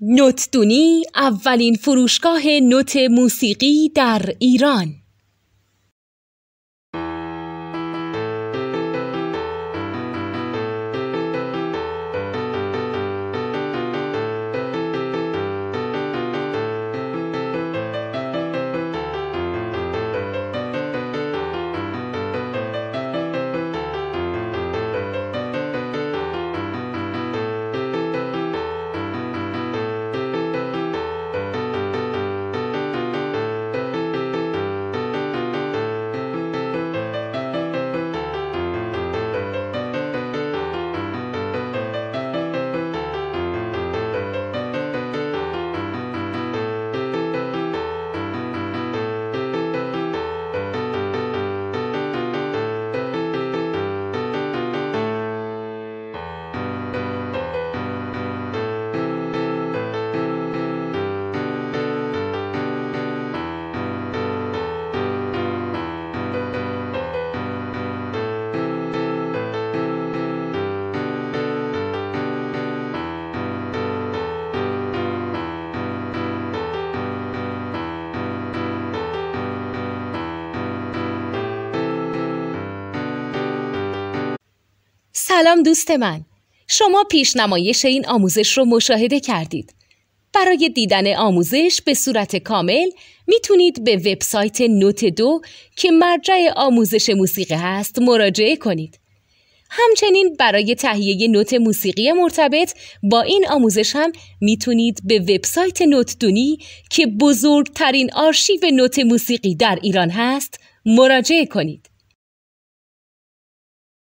نوتدونی اولین فروشگاه نوت موسیقی در ایران. سلام دوست من، شما پیشنمایش این آموزش رو مشاهده کردید. برای دیدن آموزش به صورت کامل میتونید به وبسایت نوت 2 که مرجع آموزش موسیقی هست مراجعه کنید. همچنین برای تهیه نوت موسیقی مرتبط با این آموزش هم میتونید به وبسایت نوتدونی که بزرگترین آرشیو نوت موسیقی در ایران هست مراجعه کنید.